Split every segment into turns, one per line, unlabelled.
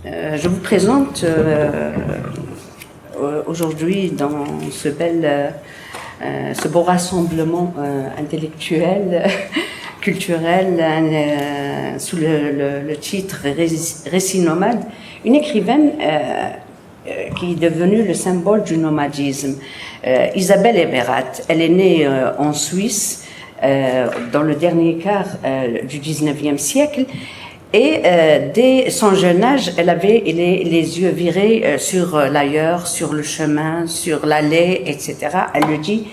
Je vous présente aujourd'hui dans ce beau rassemblement intellectuel, culturel, sous le titre Récit nomade, une écrivaine qui est devenue le symbole du nomadisme. Isabelle Eberhardt, elle est née en Suisse dans le dernier quart du 19e siècle. Et dès son jeune âge, elle avait les yeux virés sur l'ailleurs, sur le chemin, sur l'allée, etc. Elle le dit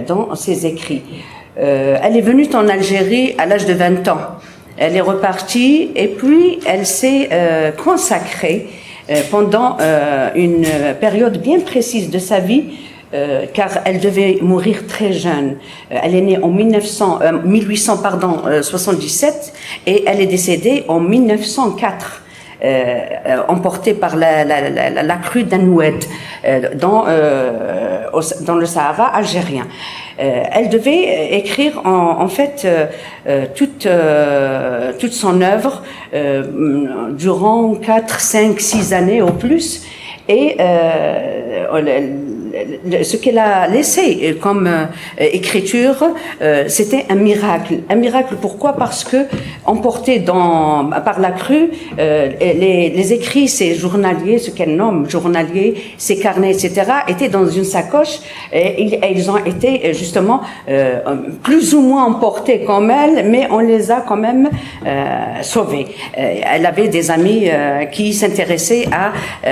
dans ses écrits. Elle est venue en Algérie à l'âge de 20 ans. Elle est repartie et puis elle s'est consacrée pendant une période bien précise de sa vie, car elle devait mourir très jeune. Elle est née en 1877 et elle est décédée en 1904. Emportée par la crue d'Anoued dans le Sahara algérien. Elle devait écrire en fait toute son œuvre durant 4, 5, 6 années au plus. Et ce qu'elle a laissé comme écriture, c'était un miracle. Un miracle, pourquoi? Parce que, emporté par la crue, les écrits, ces journaliers, ce qu'elle nomme journaliers, ces carnets, etc., étaient dans une sacoche et ils ont été justement plus ou moins emportés comme elle, mais on les a quand même sauvés. Elle avait des amis qui s'intéressaient à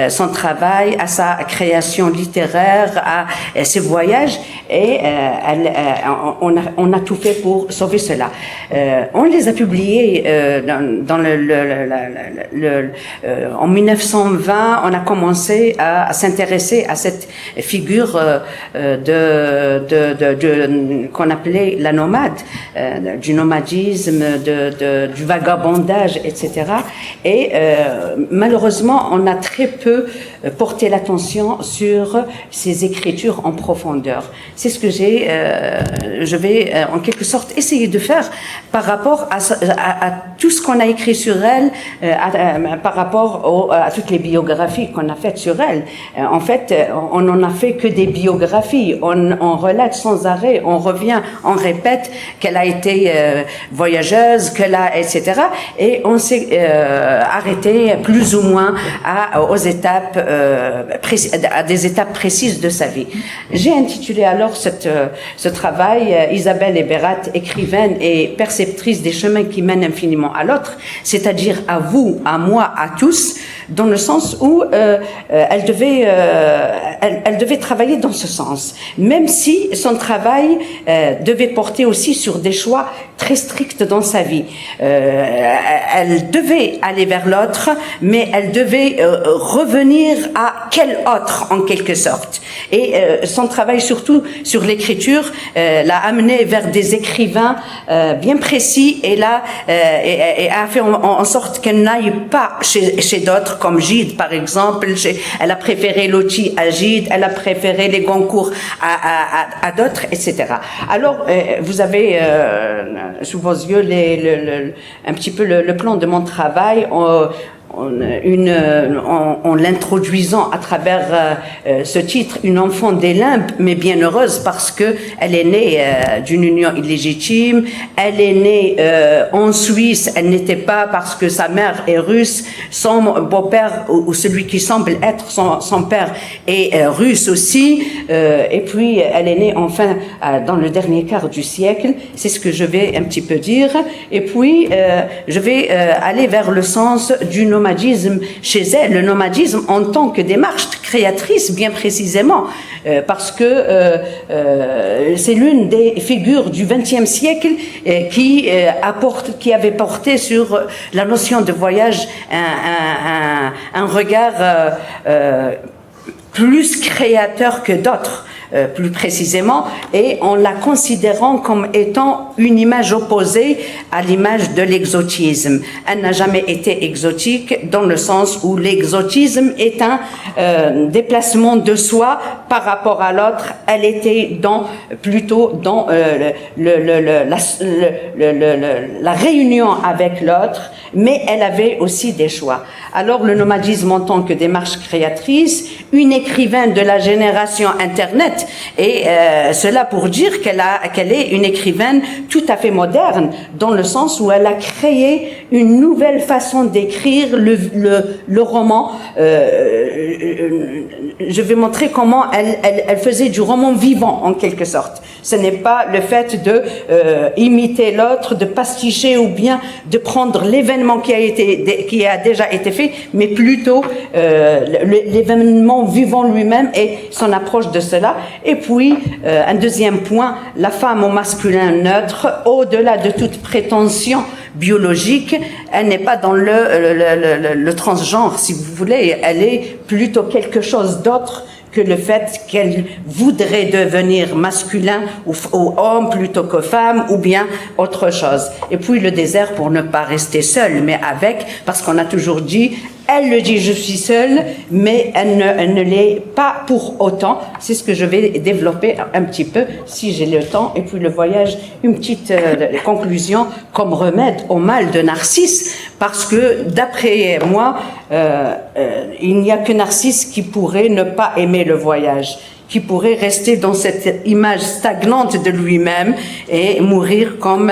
son travail, à sa création littéraire, à ses voyages, et on a tout fait pour sauver cela. On les a publiés en 1920. On a commencé à s'intéresser à cette figure qu'on appelait la nomade, du nomadisme, du vagabondage, etc. Et malheureusement, on a très peu porté l'attention sur ces écritures en profondeur. C'est ce que je vais en quelque sorte essayer de faire par rapport à tout ce qu'on a écrit sur elle, par rapport à toutes les biographies qu'on a faites sur elle. En fait, on n'en a fait que des biographies. On relate sans arrêt, on revient, on répète qu'elle a été voyageuse, etc. Et on s'est arrêté plus ou moins à des étapes précises de sa vie. J'ai intitulé alors ce travail Isabelle Eberhardt, écrivaine et perceptrice des chemins qui mènent infiniment à l'autre, c'est-à-dire à vous, à moi, à tous, dans le sens où elle devait travailler dans ce sens, même si son travail devait porter aussi sur des choix très stricts dans sa vie. Elle devait aller vers l'autre, mais elle devait revenir à quel autre, en quelque sorte. Et son travail surtout sur l'écriture l'a amené vers des écrivains bien précis et a fait en sorte qu'elle n'aille pas chez d'autres, comme Gide par exemple. Elle a préféré Loti à Gide, elle a préféré les Goncourt à d'autres, etc. Alors vous avez sous vos yeux un petit peu le plan de mon travail. En l'introduisant à travers ce titre, une enfant des limbes, mais bien heureuse parce que elle est née d'une union illégitime, elle est née en Suisse, elle n'était pas parce que sa mère est russe, son beau-père ou celui qui semble être son père est russe aussi, et puis elle est née enfin dans le dernier quart du siècle, c'est ce que je vais un petit peu dire, et puis je vais aller vers le sens du nomadisme chez elle, le nomadisme en tant que démarche créatrice, bien précisément, parce que c'est l'une des figures du XXe siècle qui avait porté sur la notion de voyage un regard plus créateur que d'autres. plus précisément, et en la considérant comme étant une image opposée à l'image de l'exotisme. Elle n'a jamais été exotique dans le sens où l'exotisme est un déplacement de soi par rapport à l'autre. Elle était plutôt dans la réunion avec l'autre, mais elle avait aussi des choix. Alors le nomadisme en tant que démarche créatrice, une écrivaine de la génération Internet, et cela pour dire qu'elle est une écrivaine tout à fait moderne, dans le sens où elle a créé une nouvelle façon d'écrire le roman. Je vais montrer comment elle faisait du roman vivant, en quelque sorte. Ce n'est pas le fait de imiter l'autre, de pasticher ou bien de prendre l'événement qui a déjà été fait, mais plutôt l'événement vivant lui-même et son approche de cela. Et puis, un deuxième point, la femme au masculin neutre, au-delà de toute prétention biologique, elle n'est pas dans le transgenre, si vous voulez, elle est plutôt quelque chose d'autre que le fait qu'elle voudrait devenir masculin ou homme plutôt que femme ou bien autre chose. Et puis le désert pour ne pas rester seule, mais avec, parce qu'on a toujours dit, elle le dit, je suis seule, mais elle ne l'est pas pour autant. C'est ce que je vais développer un petit peu, si j'ai le temps. Et puis le voyage, une petite conclusion comme remède au mal de Narcisse, parce que d'après moi, il n'y a que Narcisse qui pourrait ne pas aimer le voyage, qui pourrait rester dans cette image stagnante de lui-même et mourir comme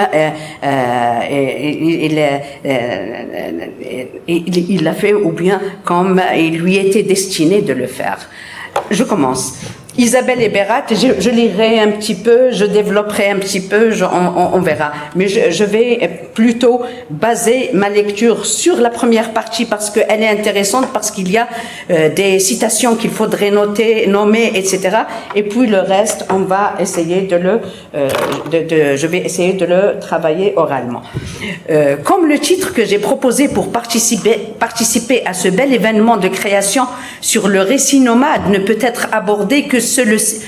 il l'a fait, ou bien comme il lui était destiné de le faire. Je commence. Isabelle Eberhard, je lirai un petit peu, je développerai un petit peu, on verra. Mais je vais plutôt baser ma lecture sur la première partie parce qu'elle est intéressante, parce qu'il y a des citations qu'il faudrait nommer, etc. Et puis le reste, on va essayer je vais essayer de le travailler oralement. Comme le titre que j'ai proposé pour participer à ce bel événement de création sur le récit nomade ne peut être abordé que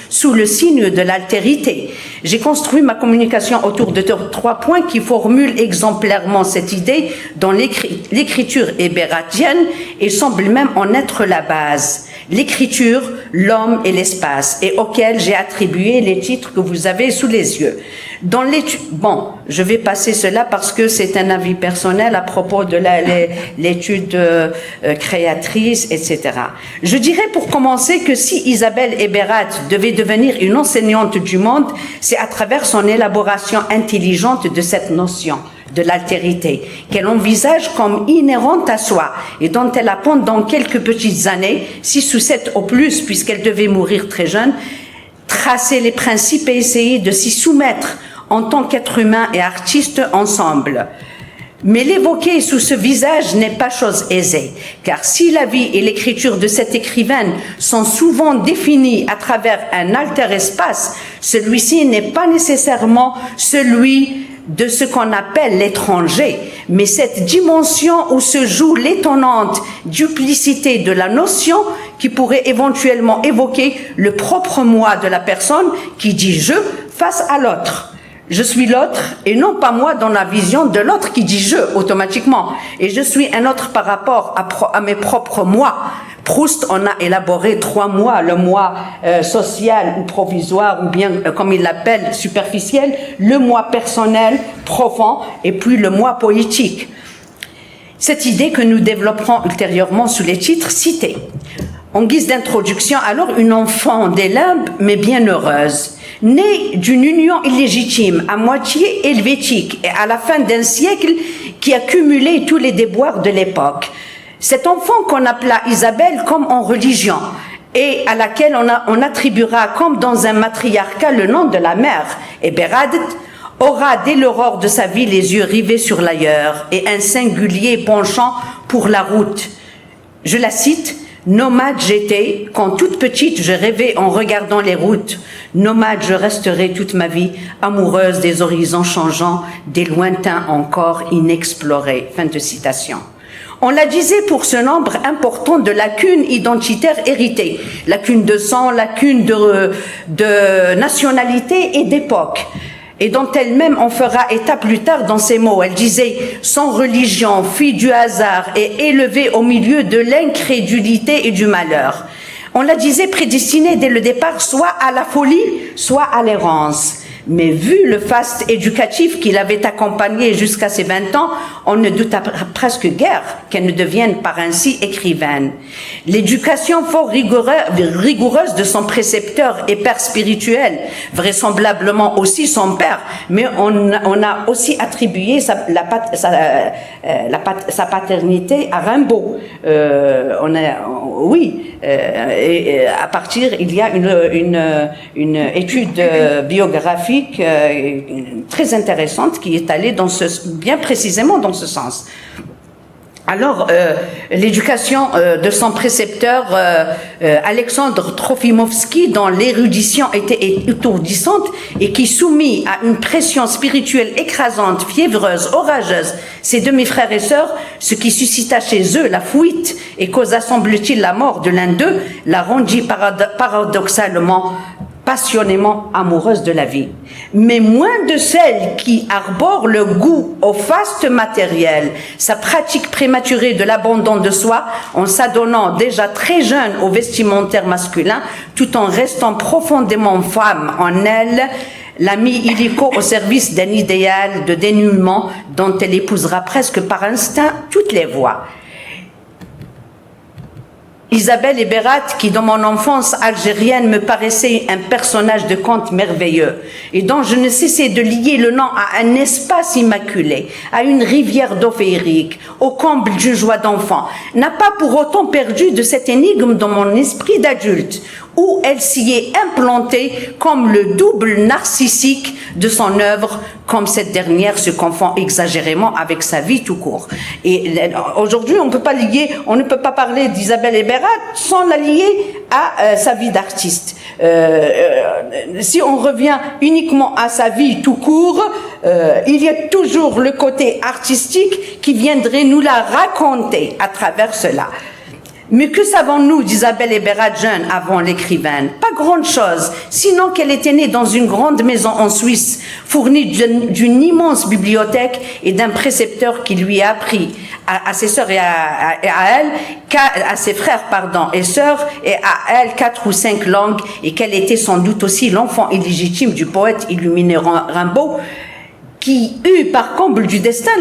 sous le signe de l'altérité. J'ai construit ma communication autour de 3 points qui formulent exemplairement cette idée dans l'écriture hébératienne et semblent même en être la base. L'écriture, l'homme et l'espace, et auquel j'ai attribué les titres que vous avez sous les yeux. Bon, je vais passer cela parce que c'est un avis personnel à propos de l'étude créatrice, etc. Je dirais pour commencer que si Isabelle Eberhard devait devenir une enseignante du monde, c'est à travers son élaboration intelligente de cette notion de l'altérité, qu'elle envisage comme inhérente à soi et dont elle a pendant quelques petites années, 6 ou 7 au plus, puisqu'elle devait mourir très jeune, tracé les principes et essayer de s'y soumettre en tant qu'être humain et artiste ensemble. Mais l'évoquer sous ce visage n'est pas chose aisée, car si la vie et l'écriture de cette écrivaine sont souvent définies à travers un alter espace, celui-ci n'est pas nécessairement celui de ce qu'on appelle l'étranger, mais cette dimension où se joue l'étonnante duplicité de la notion qui pourrait éventuellement évoquer le propre moi de la personne qui dit « je » face à l'autre. Je suis l'autre et non pas moi dans la vision de l'autre qui dit « je » automatiquement. Et je suis un autre par rapport à mes propres moi. Proust en a élaboré 3 mois, le moi social ou provisoire, ou bien, comme il l'appelle, superficiel, le moi personnel, profond, et puis le moi poétique. Cette idée que nous développerons ultérieurement sous les titres cités. En guise d'introduction, alors une enfant des limbes, mais bien heureuse, née d'une union illégitime, à moitié helvétique, et à la fin d'un siècle qui a cumulé tous les déboires de l'époque. Cet enfant qu'on appela Isabelle comme en religion et à laquelle on attribuera comme dans un matriarcat le nom de la mère, Eberhard, aura dès l'aurore de sa vie les yeux rivés sur l'ailleurs et un singulier penchant pour la route. Je la cite, « Nomade j'étais, quand toute petite je rêvais en regardant les routes. Nomade je resterai toute ma vie, amoureuse des horizons changeants, des lointains encore inexplorés. » Fin de citation. On la disait pour ce nombre important de lacunes identitaires héritées, lacunes de sang, lacunes de nationalité et d'époque, et dont elle-même en fera état plus tard dans ces mots. Elle disait « Sans religion, fille du hasard et élevée au milieu de l'incrédulité et du malheur ». On la disait prédestinée dès le départ soit à la folie, soit à l'errance. Mais vu le faste éducatif qui l'avait accompagnée jusqu'à ses 20 ans, on ne douta presque guère qu'elle ne devienne par ainsi écrivaine. L'éducation fort rigoureuse de son précepteur et père spirituel, vraisemblablement aussi son père, mais on a aussi attribué sa paternité à Rimbaud. Et à partir, il y a une étude biographique très intéressante qui est allée bien précisément dans ce sens. Alors, l'éducation de son précepteur Alexandre Trofimovski, dont l'érudition était étourdissante et qui soumit à une pression spirituelle écrasante, fiévreuse, orageuse, ses demi-frères et sœurs, ce qui suscita chez eux la fuite et causa, semble-t-il, la mort de l'un d'eux, la rendit paradoxalement passionnément amoureuse de la vie, mais moins de celles qui arborent le goût au faste matériel, sa pratique prématurée de l'abandon de soi en s'adonnant déjà très jeune au vestimentaire masculin, tout en restant profondément femme en elle, l'a mis illico au service d'un idéal de dénûment dont elle épousera presque par instinct toutes les voies. Isabelle Eberat, qui dans mon enfance algérienne me paraissait un personnage de conte merveilleux et dont je ne cessais de lier le nom à un espace immaculé, à une rivière d'eau féerique, au comble d'une joie d'enfant, n'a pas pour autant perdu de cette énigme dans mon esprit d'adulte, où elle s'y est implantée comme le double narcissique de son œuvre, comme cette dernière se confond exagérément avec sa vie tout court. Et aujourd'hui, on ne peut pas parler d'Isabelle Eberat sans la lier à sa vie d'artiste. Si on revient uniquement à sa vie tout court, il y a toujours le côté artistique qui viendrait nous la raconter à travers cela. Mais que savons-nous d'Isabelle Eberat jeune avant l'écrivaine? Pas grande-chose, sinon qu'elle était née dans une grande maison en Suisse, fournie d'une immense bibliothèque et d'un précepteur qui lui a appris à ses sœurs et à ses frères et sœurs et à elle 4 ou 5 langues, et qu'elle était sans doute aussi l'enfant illégitime du poète illuminé Rimbaud, qui eut par comble du destin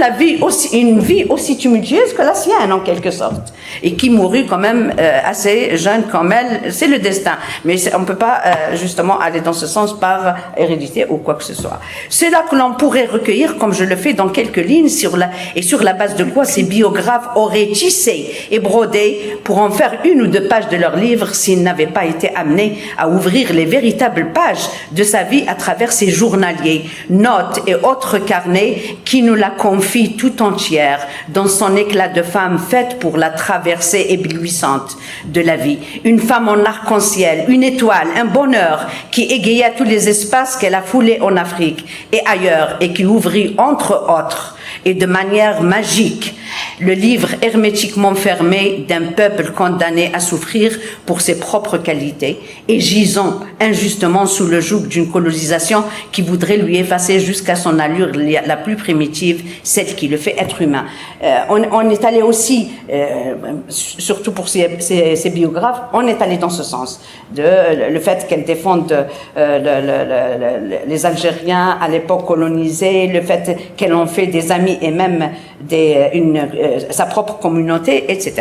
une vie aussi tumultueuse que la sienne en quelque sorte, et qui mourut quand même assez jeune comme elle. C'est le destin, mais on ne peut pas justement aller dans ce sens par hérédité ou quoi que ce soit. C'est là que l'on pourrait recueillir, comme je le fais dans quelques lignes, sur la base de quoi ces biographes auraient tissé et brodé pour en faire 1 ou 2 pages de leur livre s'ils n'avaient pas été amenés à ouvrir les véritables pages de sa vie à travers ses journaliers, notes et autres carnet qui nous la confie tout entière dans son éclat de femme faite pour la traversée éblouissante de la vie. Une femme en arc-en-ciel, une étoile, un bonheur qui égaya tous les espaces qu'elle a foulés en Afrique et ailleurs et qui ouvrit entre autres et de manière magique le livre hermétiquement fermé d'un peuple condamné à souffrir pour ses propres qualités et gisant injustement sous le joug d'une colonisation qui voudrait lui effacer jusqu'à son allure la plus primitive, celle qui le fait être humain. On est allé aussi, surtout pour ces biographes, on est allé dans ce sens, le fait qu'elle défende les Algériens à l'époque colonisée, le fait qu'elle en fait des amis et même sa propre communauté, etc.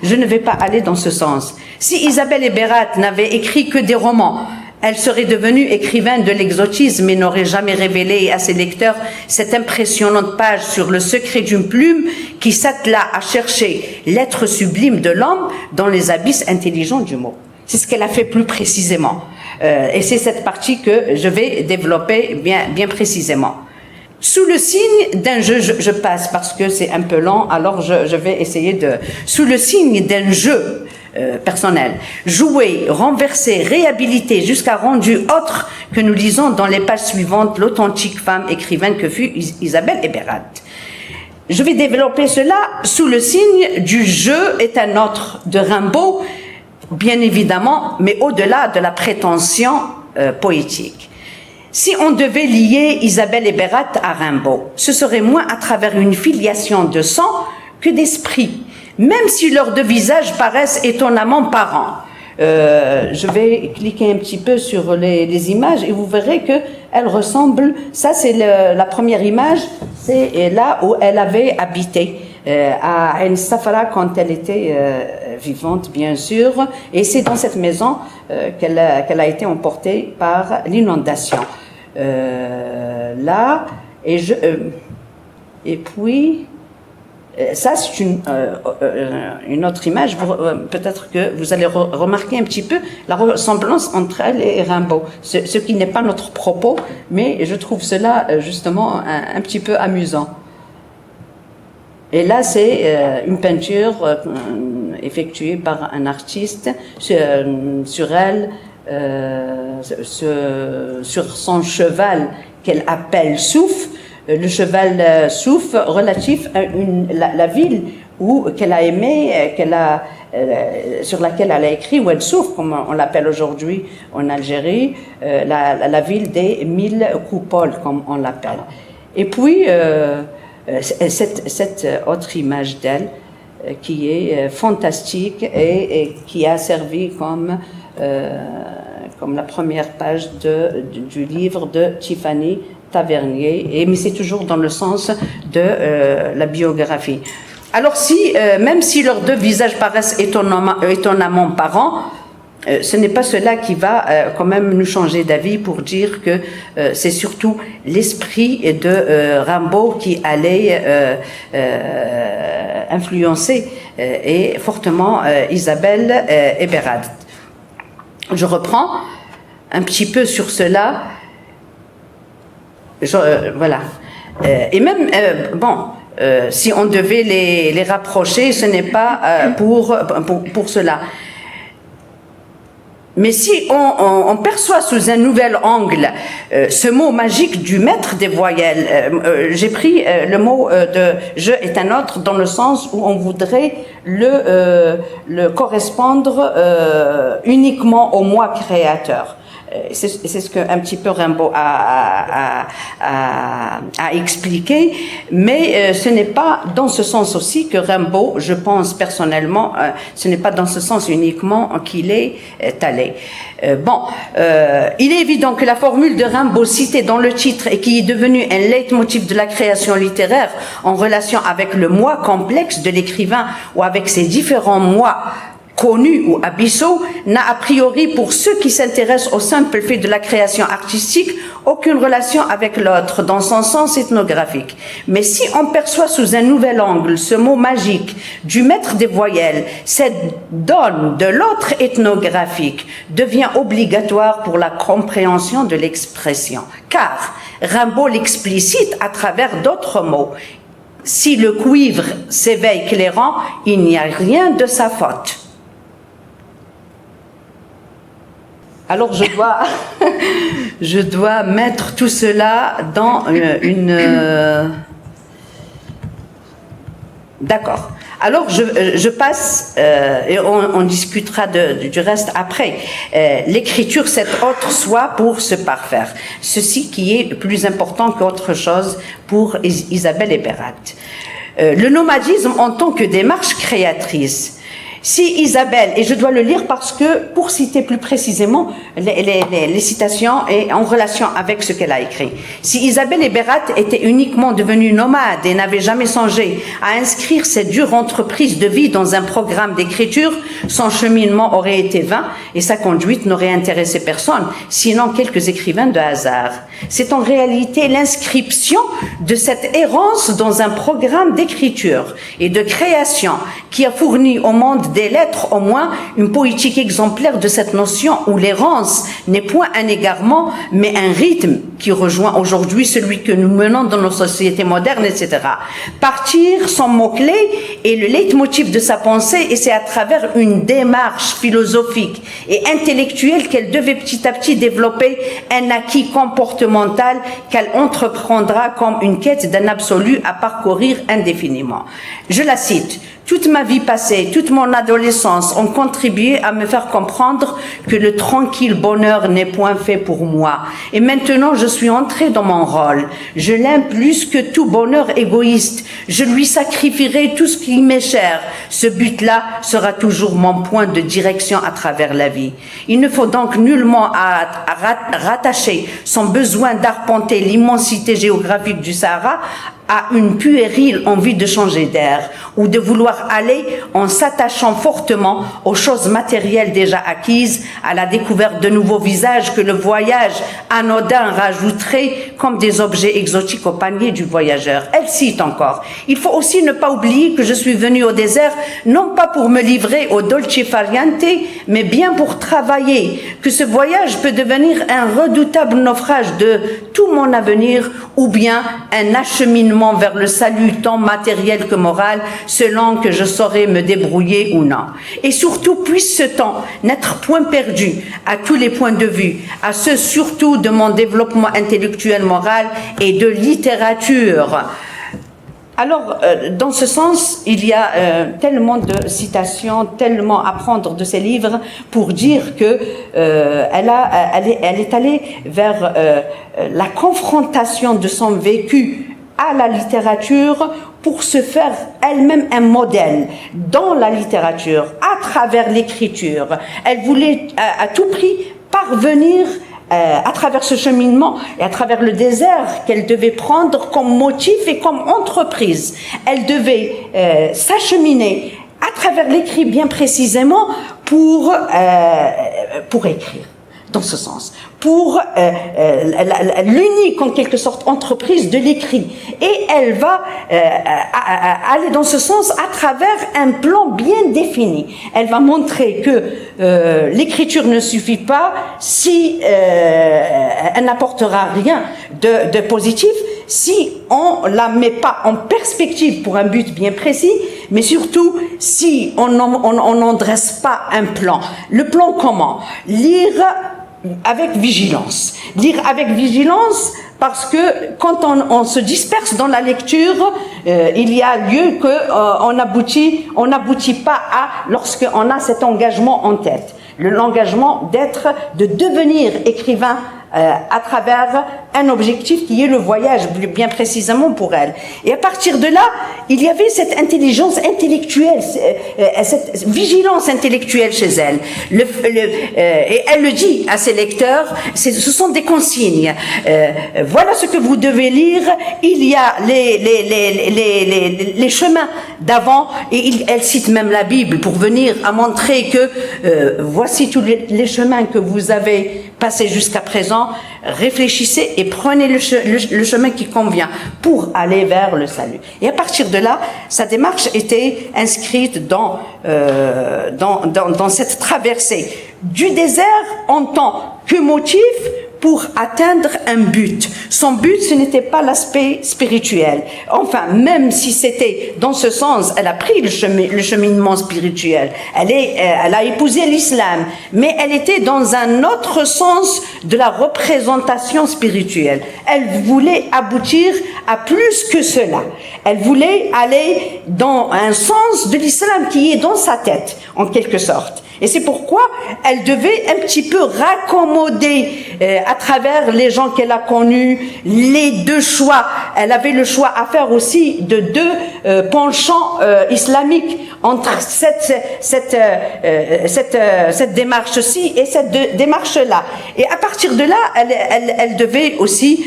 Je ne vais pas aller dans ce sens. Si Isabelle Eberat n'avait écrit que des romans, elle serait devenue écrivaine de l'exotisme et n'aurait jamais révélé à ses lecteurs cette impressionnante page sur le secret d'une plume qui s'attela à chercher l'être sublime de l'homme dans les abysses intelligents du mot. C'est ce qu'elle a fait plus précisément. Et c'est cette partie que je vais développer bien précisément. Sous le signe d'un jeu, je passe parce que c'est un peu lent, alors je vais essayer sous le signe d'un jeu personnel, jouer, renverser, réhabiliter jusqu'à rendu autre que nous lisons dans les pages suivantes l'authentique femme écrivaine que fut Isabelle Eberat. Je vais développer cela sous le signe du jeu est un autre de Rimbaud, bien évidemment, mais au-delà de la prétention poétique. Si on devait lier Isabelle et Bérat à Rimbaud, ce serait moins à travers une filiation de sang que d'esprit, même si leurs deux visages paraissent étonnamment parents. Je vais cliquer un petit peu sur les images et vous verrez qu'elles ressemblent. Ça, c'est la première image, c'est là où elle avait habité, à Ain Safara quand elle était vivante, bien sûr. Et c'est dans cette maison qu'elle a été emportée par l'inondation. Là, et puis... ça, c'est une autre image. Peut-être que vous allez remarquer un petit peu la ressemblance entre elle et Rimbaud. Ce qui n'est pas notre propos, mais je trouve cela justement un petit peu amusant. Et là, c'est une peinture effectuée par un artiste sur elle, sur son cheval qu'elle appelle Souf. Le cheval Souf relatif à la ville qu'elle a aimée, sur laquelle elle a écrit Oued Souf, comme on l'appelle aujourd'hui en Algérie, la ville des 1000 coupoles, comme on l'appelle. Et puis, cette autre image d'elle, qui est fantastique et qui a servi comme la première page du livre de Tiffany Tavernier, mais c'est toujours dans le sens de la biographie. Alors même si leurs deux visages paraissent étonnamment parents, ce n'est pas cela qui va quand même nous changer d'avis pour dire que c'est surtout l'esprit de Rimbaud qui allait influencer et fortement Isabelle et Bérat. Je reprends un petit peu sur cela. Voilà. Et même, si on devait les rapprocher, ce n'est pas pour cela. Mais si on perçoit sous un nouvel angle ce mot magique du maître des voyelles, j'ai pris le mot de « je » est un autre dans le sens où on voudrait le correspondre uniquement au moi créateur. C'est ce que un petit peu Rimbaud a expliqué, mais ce n'est pas dans ce sens aussi que Rimbaud, je pense personnellement, ce n'est pas dans ce sens uniquement qu'il est allé. Il est évident que la formule de Rimbaud citée dans le titre et qui est devenue un leitmotiv de la création littéraire en relation avec le moi complexe de l'écrivain ou avec ses différents moi connus ou abyssaux, n'a a priori pour ceux qui s'intéressent au simple fait de la création artistique aucune relation avec l'autre dans son sens ethnographique. Mais si on perçoit sous un nouvel angle ce mot magique du maître des voyelles, cette donne de l'autre ethnographique devient obligatoire pour la compréhension de l'expression. Car Rimbaud l'explicite à travers d'autres mots. Si le cuivre s'éveille clairant, il n'y a rien de sa faute. Alors je dois mettre tout cela dans D'accord. Alors je passe, et on discutera du reste après. L'écriture, cette autre soi pour se parfaire. Ceci qui est plus important qu'autre chose pour Isabelle et Bérat. Le nomadisme en tant que démarche créatrice. Si Isabelle, et je dois le lire parce que, pour citer plus précisément les citations et en relation avec ce qu'elle a écrit. Si Isabelle et Bérat étaient uniquement devenues nomades et n'avaient jamais songé à inscrire cette dure entreprise de vie dans un programme d'écriture, son cheminement aurait été vain et sa conduite n'aurait intéressé personne, sinon quelques écrivains de hasard. C'est en réalité l'inscription de cette errance dans un programme d'écriture et de création qui a fourni au monde des lettres au moins une poétique exemplaire de cette notion où l'errance n'est point un égarement mais un rythme qui rejoint aujourd'hui celui que nous menons dans nos sociétés modernes, etc. Partir, son mot-clé et le leitmotiv de sa pensée, et c'est à travers une démarche philosophique et intellectuelle qu'elle devait petit à petit développer un acquis comportemental qu'elle entreprendra comme une quête d'un absolu à parcourir indéfiniment. Je la cite. Toute ma vie passée, toute mon adolescence ont contribué à me faire comprendre que le tranquille bonheur n'est point fait pour moi. Et maintenant, je suis entrée dans mon rôle. Je l'aime plus que tout bonheur égoïste. Je lui sacrifierai tout ce qui m'est cher. Ce but-là sera toujours mon point de direction à travers la vie. Il ne faut donc nullement rattacher son besoin d'arpenter l'immensité géographique du Sahara à une puérile envie de changer d'air ou de vouloir aller en s'attachant fortement aux choses matérielles déjà acquises, à la découverte de nouveaux visages que le voyage anodin rajouterait comme des objets exotiques au panier du voyageur. Elle cite encore, « Il faut aussi ne pas oublier que je suis venue au désert non pas pour me livrer au dolce far niente, mais bien pour travailler, que ce voyage peut devenir un redoutable naufrage de tout mon avenir ou bien un acheminement vers le salut tant matériel que moral, selon que je saurai me débrouiller ou non. Et surtout, puisse ce temps n'être point perdu à tous les points de vue, à ceux surtout de mon développement intellectuel, moral et de littérature. » Alors, dans ce sens, il y a tellement de citations, tellement à prendre de ces livres pour dire que elle est allée vers la confrontation de son vécu à la littérature pour se faire elle-même un modèle dans la littérature, à travers l'écriture. Elle voulait à tout prix parvenir à travers ce cheminement et à travers le désert qu'elle devait prendre comme motif et comme entreprise. Elle devait s'acheminer à travers l'écrit bien précisément pour écrire. Dans ce sens, pour l'unique en quelque sorte entreprise de l'écrit. Et elle va aller dans ce sens à travers un plan bien défini. Elle va montrer que l'écriture ne suffit pas si elle n'apportera rien de positif, si on la met pas en perspective pour un but bien précis, mais surtout si on n'en dresse pas un plan. Le plan comment? Lire avec vigilance. Lire avec vigilance parce que quand on se disperse dans la lecture, il y a lieu qu'on n'aboutit pas à, lorsqu'on a cet engagement en tête. L'engagement de devenir écrivain à travers un objectif qui est le voyage, bien précisément pour elle. Et à partir de là, il y avait cette intelligence intellectuelle, cette vigilance intellectuelle chez elle. Et elle le dit à ses lecteurs, ce sont des consignes. Voilà ce que vous devez lire. Il y a les chemins d'avant, et elle cite même la Bible pour venir à montrer que voici tous les chemins que vous avez passés jusqu'à présent. Réfléchissez et prenez le chemin qui convient pour aller vers le salut. Et à partir de là, sa démarche était inscrite dans cette traversée du désert en tant que motif pour atteindre un but. Son but, ce n'était pas l'aspect spirituel. Enfin, même si c'était dans ce sens, elle a pris le cheminement spirituel. Elle a épousé l'islam, mais elle était dans un autre sens de la représentation spirituelle. Elle voulait aboutir à plus que cela. Elle voulait aller dans un sens de l'islam qui est dans sa tête, en quelque sorte. Et c'est pourquoi elle devait un petit peu raccommoder à travers les gens qu'elle a connus, les deux choix. Elle avait le choix à faire aussi de deux penchants islamiques entre cette démarche-ci et cette démarche-là. Et à partir de là, elle devait aussi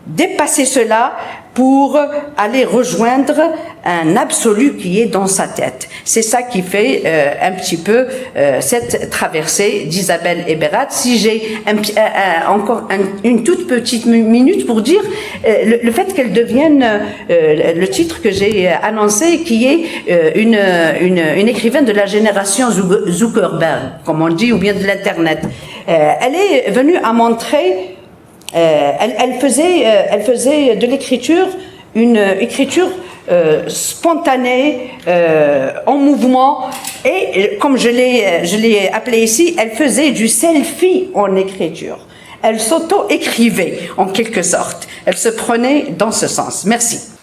dépasser cela pour aller rejoindre un absolu qui est dans sa tête. C'est ça qui fait un petit peu cette traversée d'Isabelle Eberhard. Si j'ai encore une toute petite minute pour dire le fait qu'elle devienne le titre que j'ai annoncé, qui est une écrivaine de la génération Zuckerberg, comme on dit, ou bien de l'Internet. Elle est venue à montrer Elle faisait de l'écriture une écriture spontanée, en mouvement, et comme je l'ai appelé ici, elle faisait du selfie en écriture. Elle s'auto-écrivait en quelque sorte. Elle se prenait dans ce sens. Merci.